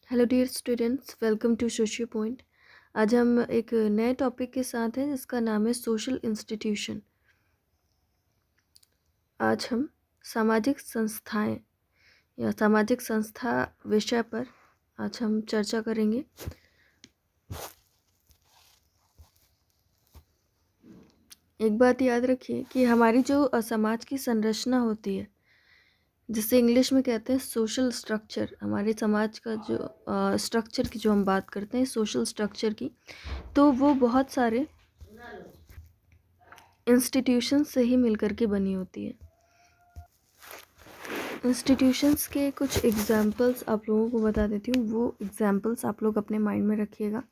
Hello dear students, welcome to Socio Point. आज हम एक नए टॉपिक के साथ हैं जिसका नाम है सोशल इंस्टीट्यूशन। आज हम सामाजिक संस्थाएं या सामाजिक संस्था विषय पर आज हम चर्चा करेंगे। एक बात याद रखिए कि हमारी जो समाज की संरचना होती है, जिसे इंग्लिश में कहते हैं सोशल स्ट्रक्चर, हमारे समाज का जो स्ट्रक्चर की जो हम बात करते हैं सोशल स्ट्रक्चर की, तो वो बहुत सारे इंस्टीट्यूशन से ही मिलकर के बनी होती है। इंस्टीट्यूशंस के कुछ एग्जाम्पल्स आप लोगों को बता देती हूँ। वो एग्जाम्पल्स आप लोग अपने माइंड में रखिएगा।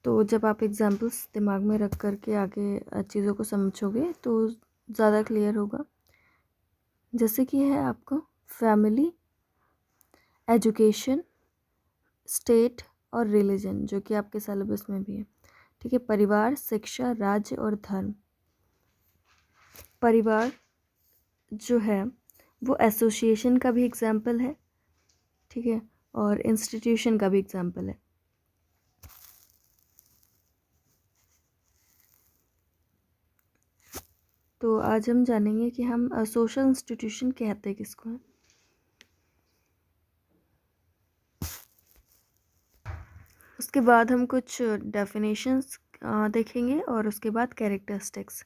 तो जब आप एग्जाम्पल्स दिमाग में रख कर के आगे चीज़ों को समझोगे तो ज़्यादा क्लियर होगा। जैसे कि है आपको फैमिली, एजुकेशन, स्टेट और रिलीजन, जो कि आपके सिलेबस में भी है। ठीक है, परिवार, शिक्षा, राज्य और धर्म। परिवार जो है वो एसोसिएशन का भी एग्जाम्पल है, ठीक है, और इंस्टीट्यूशन का भी एग्जाम्पल है। तो आज हम जानेंगे कि हम सोशल इंस्टीट्यूशन कहते हैं किसको है। उसके बाद हम कुछ डेफिनेशंस देखेंगे और उसके बाद कैरेक्टरिस्टिक्स।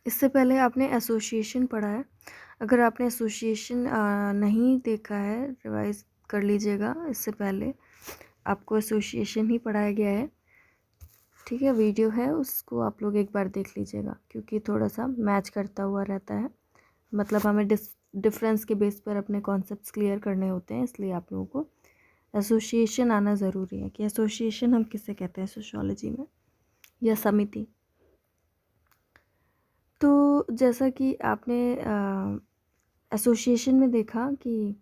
इससे पहले आपने एसोसिएशन पढ़ा है। अगर आपने एसोसिएशन नहीं देखा है, रिवाइज कर लीजिएगा। इससे पहले आपको एसोसिएशन ही पढ़ाया गया है, ठीक है। वीडियो है, उसको आप लोग एक बार देख लीजिएगा, क्योंकि थोड़ा सा मैच करता हुआ रहता है। मतलब हमें डिफरेंस के बेस पर अपने कॉन्सेप्ट्स क्लियर करने होते हैं, इसलिए आप लोगों को एसोसिएशन आना ज़रूरी है कि एसोसिएशन हम किसे कहते हैं सोशियोलॉजी में, या समिति। तो जैसा कि आपने एसोसिएशन में देखा कि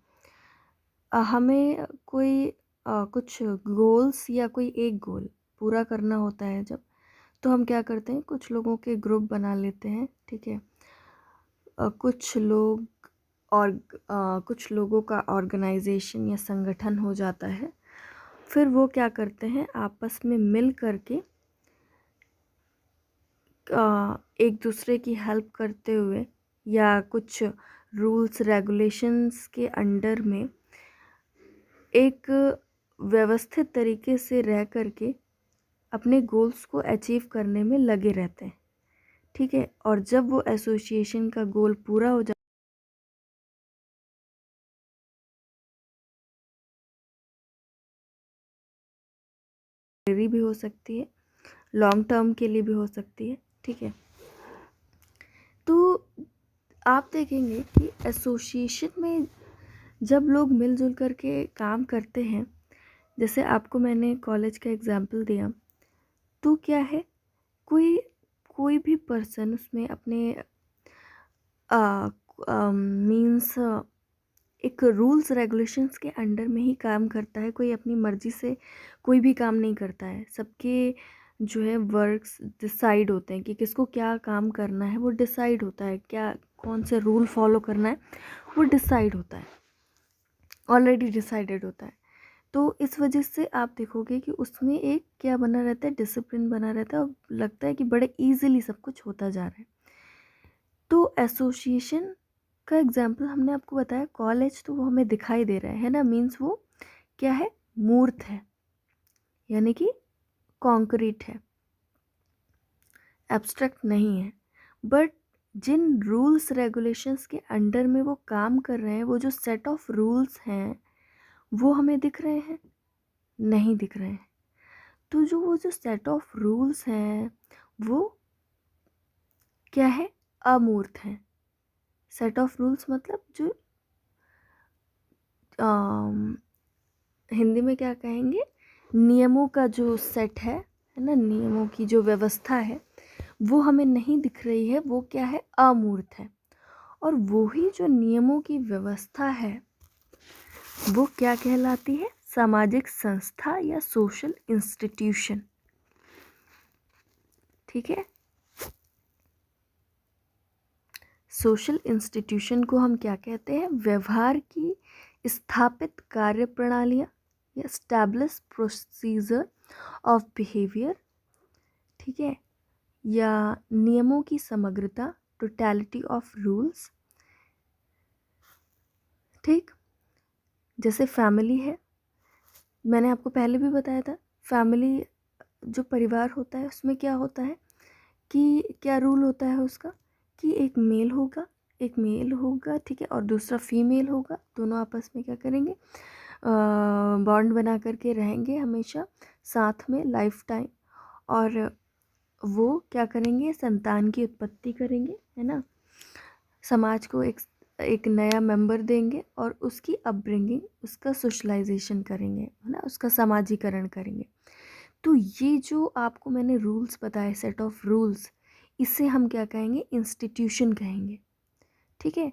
हमें कोई कुछ गोल्स या कोई एक गोल पूरा करना होता है जब, तो हम क्या करते हैं, कुछ लोगों के ग्रुप बना लेते हैं, ठीक है। कुछ लोग और कुछ लोगों का ऑर्गेनाइजेशन या संगठन हो जाता है। फिर वो क्या करते हैं, आपस में मिल करके एक दूसरे की हेल्प करते हुए या कुछ रूल्स रेगुलेशंस के अंडर में एक व्यवस्थित तरीके से रह करके अपने गोल्स को अचीव करने में लगे रहते हैं, ठीक है। और जब वो एसोसिएशन का गोल पूरा हो जाता है, भी हो सकती है, लॉन्ग टर्म के लिए भी हो सकती है, ठीक है। तो आप देखेंगे कि एसोसिएशन में जब लोग मिलजुल करके काम करते हैं, जैसे आपको मैंने कॉलेज का एग्जांपल दिया, तो क्या है, कोई कोई भी पर्सन उसमें अपने मीन्स एक रूल्स रेगुलेशंस के अंडर में ही काम करता है। कोई अपनी मर्जी से कोई भी काम नहीं करता है। सबके जो है वर्क्स डिसाइड होते हैं कि किसको क्या काम करना है, वो डिसाइड होता है। क्या कौन से रूल फॉलो करना है वो डिसाइड होता है, ऑलरेडी डिसाइडेड होता है। तो इस वजह से आप देखोगे कि उसमें एक क्या बना रहता है, डिसिप्लिन बना रहता है, और लगता है कि बड़े ईजिली सब कुछ होता जा रहा है। तो एसोसिएशन का एग्जाम्पल हमने आपको बताया, कॉलेज तो वो हमें दिखाई दे रहा है ना, मीन्स वो क्या है, मूर्त है, यानी कि कॉन्क्रीट है, एब्स्ट्रैक्ट नहीं है। बट जिन रूल्स रेगुलेशंस के अंडर में वो काम कर रहे हैं, वो जो सेट ऑफ रूल्स हैं वो हमें दिख रहे हैं, नहीं दिख रहे हैं। तो वो जो सेट ऑफ रूल्स हैं वो क्या है, अमूर्त हैं। सेट ऑफ रूल्स मतलब जो हिंदी में क्या कहेंगे, नियमों का जो सेट है ना, नियमों की जो व्यवस्था है वो हमें नहीं दिख रही है, वो क्या है, अमूर्त है। और वही जो नियमों की व्यवस्था है वो क्या कहलाती है, सामाजिक संस्था या सोशल इंस्टीट्यूशन, ठीक है। सोशल इंस्टीट्यूशन को हम क्या कहते हैं? व्यवहार की स्थापित कार्य प्रणालियाँ या स्टैब्लिश प्रोसीजर ऑफ बिहेवियर, ठीक है, या नियमों की समग्रता, टोटलिटी ऑफ रूल्स। ठीक, जैसे फैमिली है, मैंने आपको पहले भी बताया था, फैमिली जो परिवार होता है उसमें क्या होता है कि क्या रूल होता है उसका, कि एक मेल होगा, ठीक है, और दूसरा फीमेल होगा, दोनों आपस में क्या करेंगे, बॉन्ड बना करके रहेंगे हमेशा साथ में लाइफ टाइम, और वो क्या करेंगे, संतान की उत्पत्ति करेंगे, है ना, समाज को एक नया मेंबर देंगे और उसकी अपब्रिंगिंग, उसका सोशलाइजेशन करेंगे, है ना, उसका समाजीकरण करेंगे। तो ये जो आपको मैंने रूल्स बताए, सेट ऑफ रूल्स, इसे हम क्या कहेंगे, इंस्टीट्यूशन कहेंगे, ठीक है।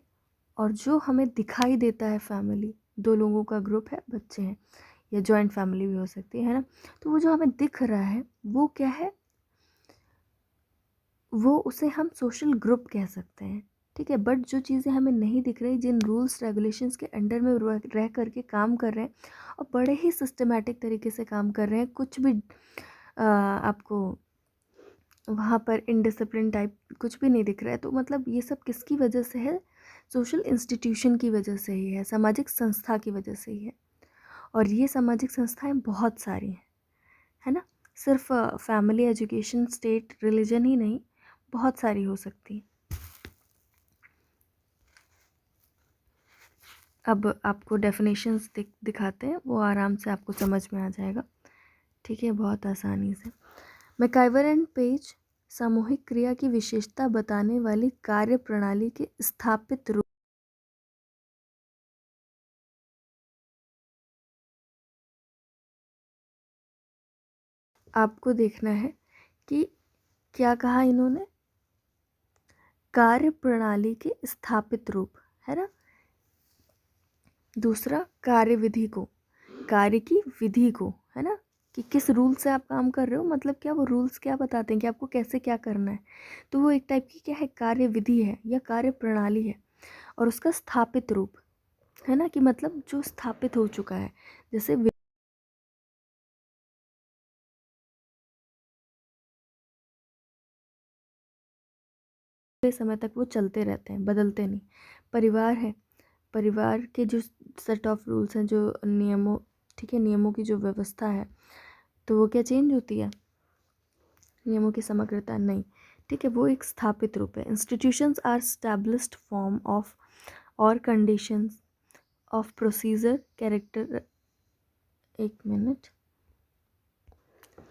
और जो हमें दिखाई देता है फैमिली, दो लोगों का ग्रुप है, बच्चे हैं, या जॉइंट फैमिली भी हो सकती है ना, तो वो जो हमें दिख रहा है वो क्या है, वो उसे हम सोशल ग्रुप कह सकते हैं, ठीक है। बट जो चीज़ें हमें नहीं दिख रही, जिन रूल्स रेगुलेशंस के अंडर में रह करके काम कर रहे हैं और बड़े ही सिस्टमेटिक तरीके से काम कर रहे हैं, कुछ भी आपको वहाँ पर इनडिसिप्लिन टाइप कुछ भी नहीं दिख रहा है, तो मतलब ये सब किसकी वजह से है, सोशल इंस्टीट्यूशन की वजह से ही है, सामाजिक संस्था की वजह से ही है। और ये सामाजिक संस्थाएं बहुत सारी हैं, है ना, सिर्फ फैमिली, एजुकेशन, स्टेट, रिलीजन ही नहीं, बहुत सारी हो सकती हैं। अब आपको डेफिनेशंस दिखाते हैं, वो आराम से आपको समझ में आ जाएगा, ठीक है, बहुत आसानी से। मैकाइवर एंड पेज सामूहिक क्रिया की विशेषता बताने वाली कार्य प्रणाली के स्थापित रूप। आपको देखना है कि क्या कहा इन्होंने, कार्य प्रणाली के स्थापित रूप, है ना। दूसरा, कार्य विधि को, कार्य की विधि को, है ना, कि किस रूल से आप काम कर रहे हो, मतलब क्या वो रूल्स क्या बताते हैं कि आपको कैसे क्या करना है, तो वो एक टाइप की क्या है, कार्य विधि है या कार्य प्रणाली है। और उसका स्थापित रूप, है ना, कि मतलब जो स्थापित हो चुका है, जैसे समय तक वो चलते रहते हैं, बदलते नहीं। परिवार है, परिवार के जो सेट ऑफ रूल्स हैं, जो नियमों, ठीक है, नियमों की जो व्यवस्था है, तो वो क्या चेंज होती है, नियमों की समग्रता नहीं, ठीक है, वो एक स्थापित रूप है। Institutions are established form of और कंडीशंस ऑफ प्रोसीजर कैरेक्टर, एक मिनट,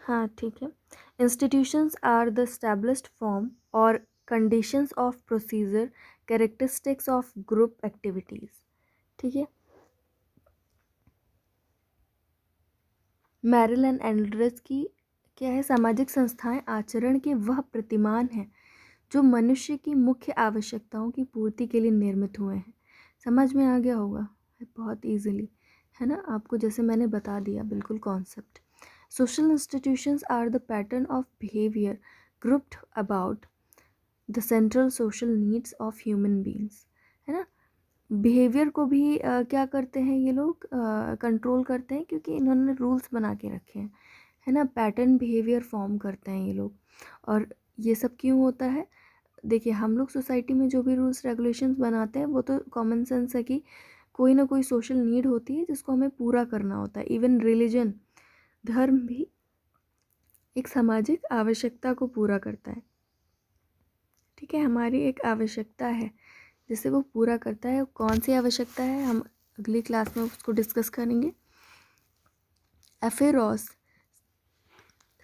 हाँ ठीक है, institutions are the established form और conditions of procedure characteristics of group activities, ठीक है। मैरिल एंड एल्ड्रेस की क्या है, सामाजिक संस्थाएं आचरण के वह प्रतिमान हैं जो मनुष्य की मुख्य आवश्यकताओं की पूर्ति के लिए निर्मित हुए हैं। समझ में आ गया होगा बहुत इजीली, है ना, आपको जैसे मैंने बता दिया बिल्कुल concept. Social institutions are the pattern of behaviour grouped about the central social needs of human beings, है ना। बिहेवियर को भी क्या करते हैं ये लोग, कंट्रोल करते हैं, क्योंकि इन्होंने रूल्स बना के रखे हैं, है ना, पैटर्न बिहेवियर फॉर्म करते हैं ये लोग। और ये सब क्यों होता है, देखिए हम लोग सोसाइटी में जो भी रूल्स रेगुलेशंस बनाते हैं वो तो कॉमन सेंस है कि कोई ना कोई सोशल नीड होती है जिसको हमें पूरा करना होता है। इवन रिलीजन, धर्म भी एक सामाजिक आवश्यकता को पूरा करता है, ठीक है, हमारी एक आवश्यकता है जिसे वो पूरा करता है। कौन सी आवश्यकता है, हम अगली क्लास में उसको डिस्कस करेंगे। एफेरोस,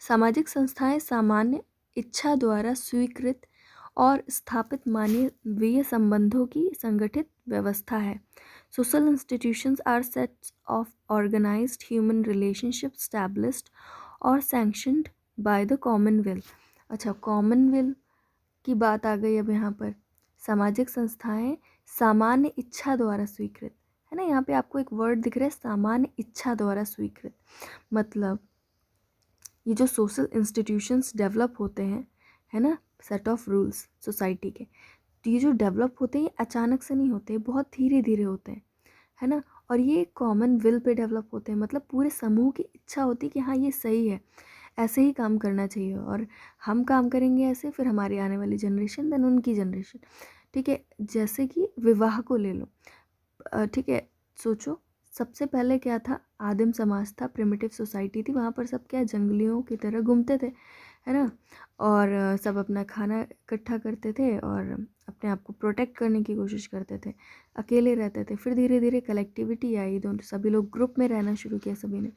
सामाजिक संस्थाएं सामान्य इच्छा द्वारा स्वीकृत और स्थापित मानवीय संबंधों की संगठित व्यवस्था है। Social institutions are sets of organised human relationship established और sanctioned by the common will. अच्छा, कॉमन विल की बात आ गई अब यहाँ पर। सामाजिक संस्थाएं सामान्य इच्छा द्वारा स्वीकृत, है ना, यहाँ पे आपको एक वर्ड दिख रहा है, सामान्य इच्छा द्वारा स्वीकृत। मतलब ये जो सोशल इंस्टीट्यूशंस डेवलप होते हैं, है ना, सेट ऑफ रूल्स सोसाइटी के, ये जो डेवलप होते हैं ये अचानक से नहीं होते, बहुत धीरे धीरे होते हैं, है ना। और ये कॉमन विल पे डेवलप होते हैं, मतलब पूरे समूह की इच्छा होती है कि हाँ ये सही है, ऐसे ही काम करना चाहिए, और हम काम करेंगे ऐसे, फिर हमारी आने वाली जनरेशन, देन उनकी जनरेशन। ठीक है, जैसे कि विवाह को ले लो। ठीक है, सोचो, सबसे पहले क्या था, आदिम समाज था, प्रिमिटिव सोसाइटी थी, वहाँ पर सब क्या जंगलियों की तरह घूमते थे, है ना। और सब अपना खाना इकट्ठा करते थे और अपने आप को प्रोटेक्ट करने की कोशिश करते थे, अकेले रहते थे। फिर धीरे धीरे कलेक्टिविटी आई, दोनों सभी लोग ग्रुप में रहना शुरू किया सभी ने।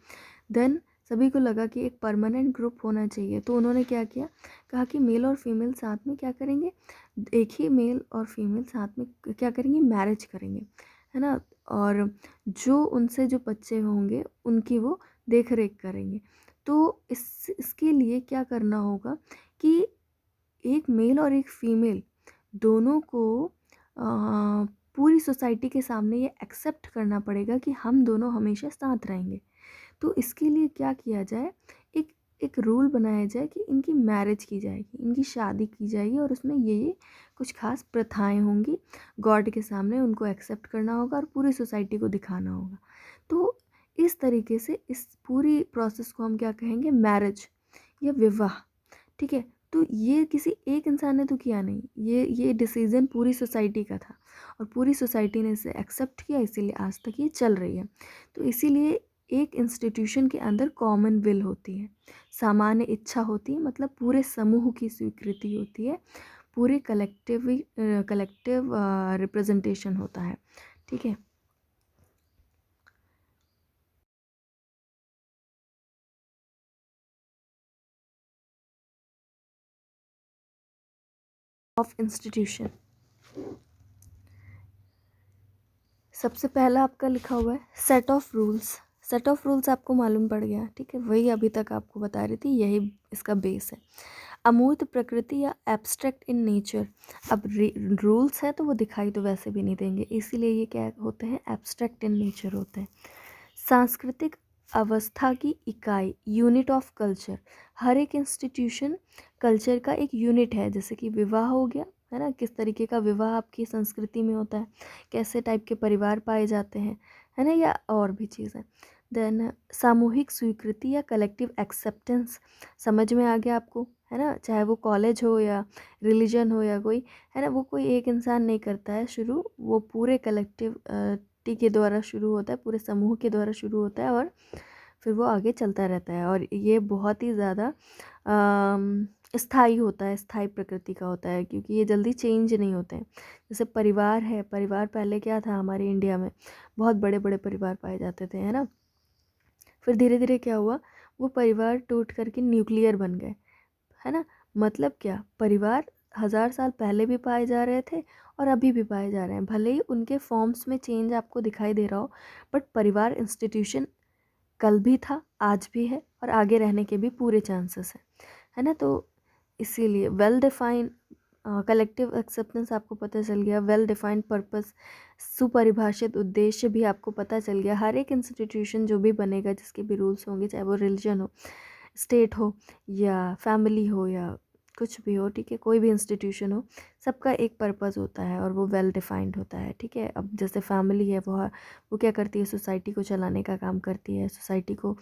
देन सभी को लगा कि एक परमानेंट ग्रुप होना चाहिए, तो उन्होंने क्या किया, कहा कि मेल और फीमेल साथ में क्या करेंगे, एक ही मेल और फीमेल साथ में क्या करेंगे, मैरिज करेंगे, है ना। और जो उनसे जो बच्चे होंगे उनकी वो देख रेख करेंगे। तो इसके लिए क्या करना होगा कि एक मेल और एक फीमेल दोनों को पूरी सोसाइटी के सामने ये एक्सेप्ट करना पड़ेगा कि हम दोनों हमेशा साथ रहेंगे। तो इसके लिए क्या किया जाए, एक एक रूल बनाया जाए कि इनकी मैरिज की जाएगी, इनकी शादी की जाएगी, और उसमें ये कुछ खास प्रथाएं होंगी, गॉड के सामने उनको एक्सेप्ट करना होगा और पूरी सोसाइटी को दिखाना होगा। तो इस तरीके से इस पूरी प्रोसेस को हम क्या कहेंगे, मैरिज या विवाह। ठीक है, तो ये किसी एक इंसान ने तो किया नहीं, ये डिसीजन पूरी सोसाइटी का था, और पूरी सोसाइटी ने इसे एक्सेप्ट किया, इसीलिए आज तक ये चल रही है। तो इसीलिए एक इंस्टीट्यूशन के अंदर कॉमन विल होती है, सामान्य इच्छा होती है, मतलब पूरे समूह की स्वीकृति होती है, पूरे कलेक्टिव रिप्रेजेंटेशन होता है। ठीक है। ऑफ इंस्टीट्यूशन, सबसे पहला आपका लिखा हुआ है set of rules. Set of rules आपको मालूम पड़ गया, ठीक है, वही अभी तक आपको बता रही थी, यही इसका बेस है। अमूर्त प्रकृति या एब्स्ट्रैक्ट इन नेचर। अब रूल्स है तो वो दिखाई तो वैसे भी नहीं देंगे, इसीलिए ये क्या होते हैं, एब्स्ट्रैक्ट इन नेचर होते हैं। सांस्कृतिक अवस्था की इकाई, यूनिट ऑफ कल्चर। हर एक इंस्टीट्यूशन कल्चर का एक यूनिट है, जैसे कि विवाह हो गया, है ना, किस तरीके का विवाह आपकी संस्कृति में होता है, कैसे टाइप के परिवार पाए जाते हैं, है ना, या और भी चीज़ें। देन सामूहिक स्वीकृति या कलेक्टिव एक्सेप्टेंस, समझ में आ गया आपको, है ना, चाहे वो कॉलेज हो या रिलीजन हो या कोई, है ना, वो कोई एक इंसान नहीं करता है शुरू, वो पूरे कलेक्टिव के द्वारा शुरू होता है, पूरे समूह के द्वारा शुरू होता है, और फिर वो आगे चलता रहता है, और ये बहुत ही ज़्यादा स्थायी होता है, स्थायी प्रकृति का होता है, क्योंकि ये जल्दी चेंज नहीं होते हैं। जैसे परिवार है, परिवार पहले क्या था हमारे इंडिया में, बहुत बड़े बड़े परिवार पाए जाते थे, है ना। फिर धीरे धीरे क्या हुआ, वो परिवार टूट करके न्यूक्लियर बन गए, है ना। मतलब क्या, परिवार 1000 साल पहले भी पाए जा रहे थे और अभी भी पाए जा रहे हैं, भले ही उनके फॉर्म्स में चेंज आपको दिखाई दे रहा हो, बट परिवार इंस्टीट्यूशन कल भी था, आज भी है, और आगे रहने के भी पूरे चांसेस हैं, है ना। तो इसीलिए वेल डिफाइंड कलेक्टिव एक्सेप्टेंस आपको पता चल गया, वेल डिफाइंड पर्पस, सुपरिभाषित उद्देश्य भी आपको पता चल गया। हर एक इंस्टीट्यूशन जो भी बनेगा, जिसके भी रूल्स होंगे, चाहे वो रिलीजन हो, स्टेट हो, या फैमिली हो, या कुछ भी हो, ठीक है, कोई भी इंस्टीट्यूशन हो, सबका एक पर्पस होता है और वो वेल डिफाइंड होता है। ठीक है, अब जैसे फैमिली है, वो क्या करती है, सोसाइटी को चलाने का काम करती है, सोसाइटी को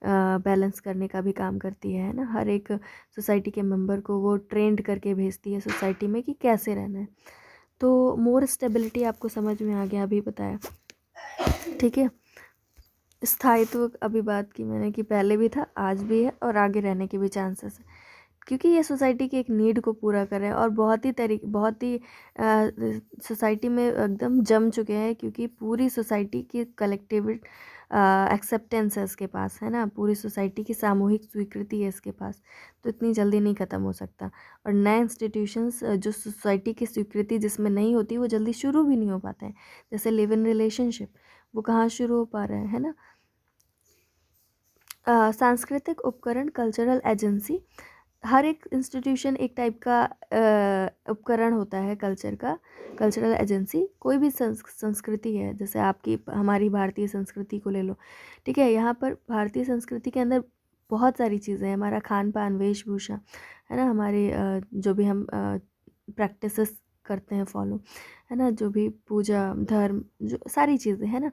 बैलेंस करने का भी काम करती है ना। हर एक सोसाइटी के मेंबर को वो ट्रेंड करके भेजती है सोसाइटी में कि कैसे रहना है। तो मोर स्टेबिलिटी आपको समझ में आ गया, अभी बताया, ठीक है। स्थायित्व अभी बात की मैंने कि पहले भी था, आज भी है, और आगे रहने के भी चांसेस है, क्योंकि ये सोसाइटी की एक नीड को पूरा कर रहे हैं, और बहुत ही सोसाइटी में एकदम जम चुके हैं, क्योंकि पूरी सोसाइटी की कलेक्टिव एक्सेप्टेंस है इसके पास, है ना, पूरी सोसाइटी की सामूहिक स्वीकृति है इसके पास, तो इतनी जल्दी नहीं ख़त्म हो सकता। और नए इंस्टीट्यूशंस जो सोसाइटी की स्वीकृति जिसमें नहीं होती, वो जल्दी शुरू भी नहीं हो पाते हैं, जैसे लिव इन रिलेशनशिप, वो कहाँ शुरू हो पा रहे हैं, है ना। सांस्कृतिक उपकरण, कल्चरल एजेंसी। हर एक इंस्टीट्यूशन एक टाइप का उपकरण होता है कल्चर का, कल्चरल एजेंसी। कोई भी संस्कृति है, जैसे आपकी हमारी भारतीय संस्कृति को ले लो, ठीक है, यहाँ पर भारतीय संस्कृति के अंदर बहुत सारी चीज़ें हैं, हमारा खान पान, वेशभूषा, है ना, हमारे जो भी हम प्रैक्टिसेस करते हैं फॉलो, है ना, जो भी पूजा धर्म जो सारी चीज़ें है ना,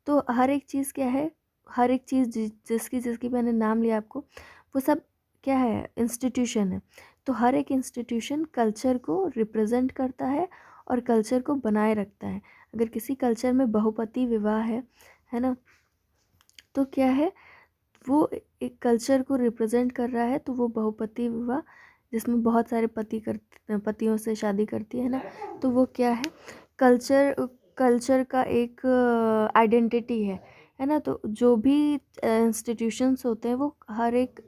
तो हर एक चीज़ क्या है, हर एक चीज़ जिसकी जिसकी मैंने नाम लिया आपको, वो सब क्या है, इंस्टीट्यूशन है। तो हर एक इंस्टीट्यूशन कल्चर को रिप्रेजेंट करता है और कल्चर को बनाए रखता है। अगर किसी कल्चर में बहुपति विवाह है ना, तो क्या है, वो एक कल्चर को रिप्रेजेंट कर रहा है, तो वो बहुपति विवाह जिसमें बहुत सारे पतियों से शादी करती है ना, तो वो क्या है, कल्चर कल्चर का एक आइडेंटिटी है ना। तो जो भी इंस्टीट्यूशंस होते हैं वो हर एक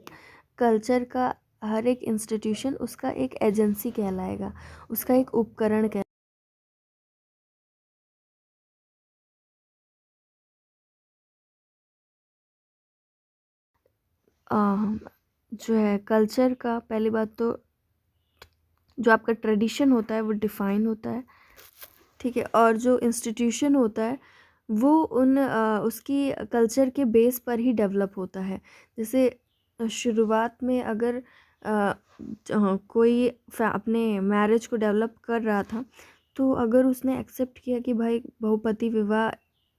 कल्चर का, हर एक इंस्टीट्यूशन उसका एक एजेंसी कहलाएगा, उसका एक उपकरण कह अ, जो है कल्चर का, पहली बात तो जो आपका ट्रेडिशन होता है वो डिफाइन होता है, ठीक है, और जो इंस्टीट्यूशन होता है वो उसकी कल्चर के बेस पर ही डेवलप होता है। जैसे शुरुआत में अगर कोई अपने मैरिज को डेवलप कर रहा था, तो अगर उसने एक्सेप्ट किया कि भाई बहुपति विवाह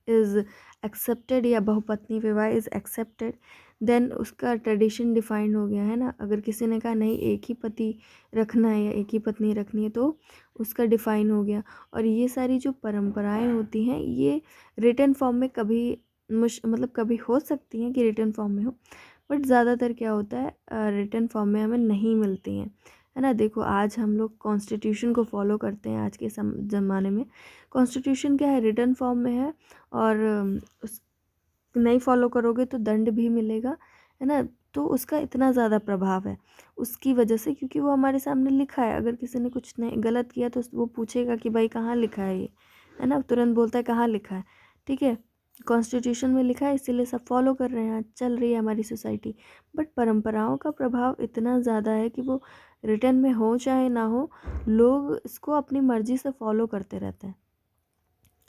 इज़ एक्सेप्टेड या बहुपत्नी विवाह इज़ एक्सेप्टेड, देन उसका ट्रेडिशन डिफाइंड हो गया, है ना। अगर किसी ने कहा नहीं एक ही पति रखना है या एक ही पत्नी रखनी है, तो उसका डिफाइन हो गया। और ये सारी जो परंपराएं होती हैं ये रिटन फॉर्म में कभी मतलब कभी हो सकती हैं कि रिटन फॉर्म में हो, बट ज़्यादातर क्या होता है रिटन फॉर्म में हमें नहीं मिलती हैं, है ना। देखो आज हम लोग कॉन्स्टिट्यूशन को फॉलो करते हैं, आज के ज़माने में कॉन्स्टिट्यूशन क्या है, रिटन फॉर्म में है, और उस नहीं फॉलो करोगे तो दंड भी मिलेगा, है ना। तो उसका इतना ज़्यादा प्रभाव है उसकी वजह से, क्योंकि वो हमारे सामने लिखा है। अगर किसी ने कुछ नहीं गलत किया तो वो पूछेगा कि भाई कहाँ लिखा है ये, है ना, तुरंत बोलता है कहाँ लिखा है, ठीक है, कॉन्स्टिट्यूशन में लिखा है इसीलिए सब फॉलो कर रहे हैं, चल रही है हमारी सोसाइटी। बट परंपराओं का प्रभाव इतना ज़्यादा है कि वो रिटर्न में हो चाहे ना हो, लोग इसको अपनी मर्ज़ी से फॉलो करते रहते हैं,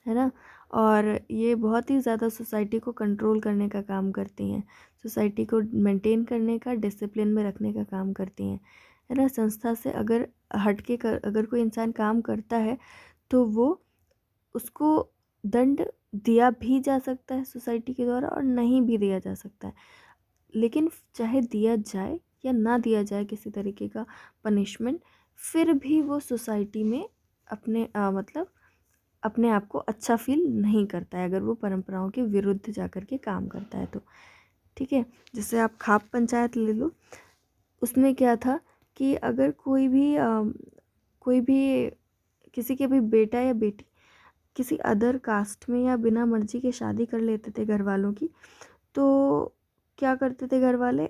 है ना। और ये बहुत ही ज़्यादा सोसाइटी को कंट्रोल करने का काम करती हैं, सोसाइटी को मेंटेन करने का, डिसिप्लिन में रखने का काम करती हैं, है ना। संस्था से अगर हट के अगर कोई इंसान काम करता है तो वो उसको दंड दिया भी जा सकता है सोसाइटी के द्वारा और नहीं भी दिया जा सकता है। लेकिन चाहे दिया जाए या ना दिया जाए किसी तरीके का पनिशमेंट, फिर भी वो सोसाइटी में अपने मतलब अपने आप को अच्छा फील नहीं करता है अगर वो परंपराओं के विरुद्ध जाकर के काम करता है तो, ठीक है। जैसे आप खाप पंचायत ले लो, उसमें क्या था कि अगर कोई भी किसी के भी बेटा या बेटी किसी अदर कास्ट में या बिना मर्जी के शादी कर लेते थे घर वालों की, तो क्या करते थे घर वाले,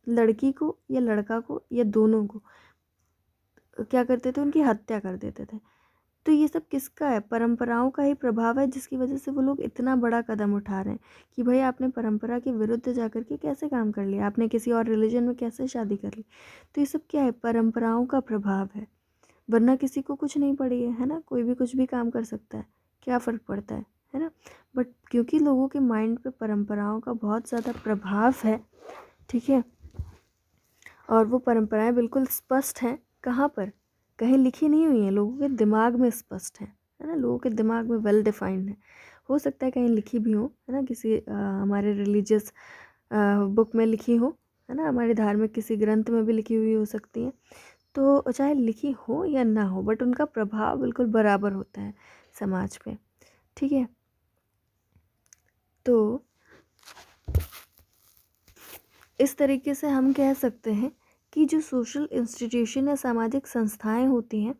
लड़की को या लड़का को या दोनों को क्या करते थे, उनकी हत्या कर देते थे। तो ये सब किसका है, परंपराओं का ही प्रभाव है, जिसकी वजह से वो लोग इतना बड़ा कदम उठा रहे हैं कि भाई आपने परंपरा के विरुद्ध जाकर के कैसे काम कर लिया, आपने किसी और रिलीजन में कैसे शादी कर ली। तो ये सब क्या है, परंपराओं का प्रभाव है। वरना किसी को कुछ नहीं पड़ी है ना, कोई भी कुछ भी काम कर सकता है, क्या फ़र्क पड़ता है ना। बट क्योंकि लोगों के माइंड पे परंपराओं का बहुत ज़्यादा प्रभाव है, ठीक है, और वो परंपराएं बिल्कुल स्पष्ट हैं, कहाँ पर, कहीं लिखी नहीं हुई हैं, लोगों के दिमाग में स्पष्ट है ना, लोगों के दिमाग में वेल डिफाइंड है। हो सकता है कहीं लिखी भी हो, है ना, किसी हमारे रिलीजियस बुक में लिखी हो, है ना, हमारे धार्मिक किसी ग्रंथ में भी लिखी हुई हो सकती हैं। तो चाहे लिखी हो या ना हो, बट उनका प्रभाव बिल्कुल बराबर होता है समाज पे, ठीक है। तो इस तरीके से हम कह सकते हैं कि जो सोशल इंस्टीट्यूशन या सामाजिक संस्थाएं होती हैं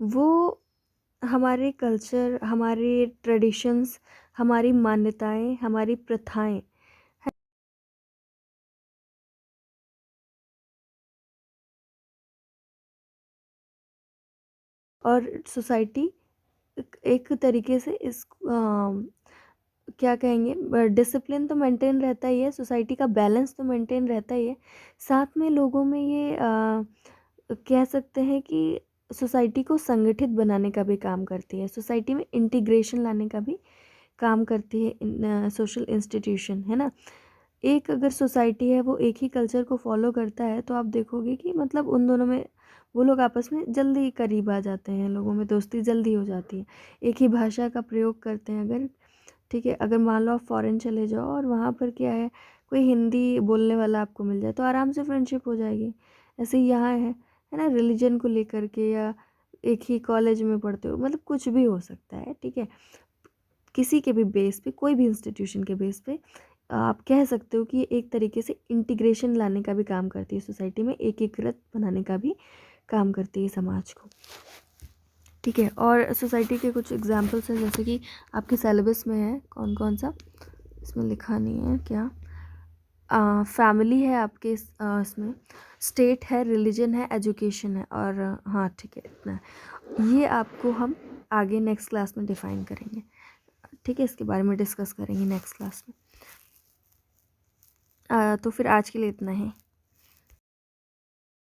वो हमारे कल्चर, हमारे ट्रेडिशंस, हमारी मान्यताएं, हमारी प्रथाएं और सोसाइटी एक तरीके से इस क्या कहेंगे, डिसिप्लिन तो मेंटेन रहता ही है, सोसाइटी का बैलेंस तो मेंटेन रहता ही है, साथ में लोगों में ये कह सकते हैं कि सोसाइटी को संगठित बनाने का भी काम करती है, सोसाइटी में इंटीग्रेशन लाने का भी काम करती है सोशल इंस्टीट्यूशन, है ना। एक अगर सोसाइटी है वो एक ही कल्चर को फॉलो करता है तो आप देखोगे कि मतलब उन दोनों में वो लोग आपस में जल्दी करीब आ जाते हैं, लोगों में दोस्ती जल्दी हो जाती है। एक ही भाषा का प्रयोग करते हैं अगर, ठीक है, अगर मान लो आप फ़ॉरेन चले जाओ और वहाँ पर क्या है, कोई हिंदी बोलने वाला आपको मिल जाए तो आराम से फ्रेंडशिप हो जाएगी। ऐसे ही यहाँ है ना, रिलीजन को लेकर के, या एक ही कॉलेज में पढ़ते हो, मतलब कुछ भी हो सकता है, ठीक है। किसी के भी बेस पे, कोई भी इंस्टीट्यूशन के बेस पे आप कह सकते हो कि ये एक तरीके से इंटीग्रेशन लाने का भी काम करती है सोसाइटी में, एकीकृत बनाने का भी काम करती है समाज को, ठीक है। और सोसाइटी के कुछ एग्जांपल्स हैं, जैसे कि आपके सिलेबस में है, कौन कौन सा, इसमें लिखा नहीं है क्या, फैमिली है आपके इसमें, स्टेट है, रिलीजन है, एजुकेशन है, और हाँ ठीक है, इतना है। ये आपको हम आगे नेक्स्ट क्लास में डिफ़ाइन करेंगे, ठीक है, इसके बारे में डिस्कस करेंगे नेक्स्ट क्लास में। तो फिर आज के लिए इतना ही।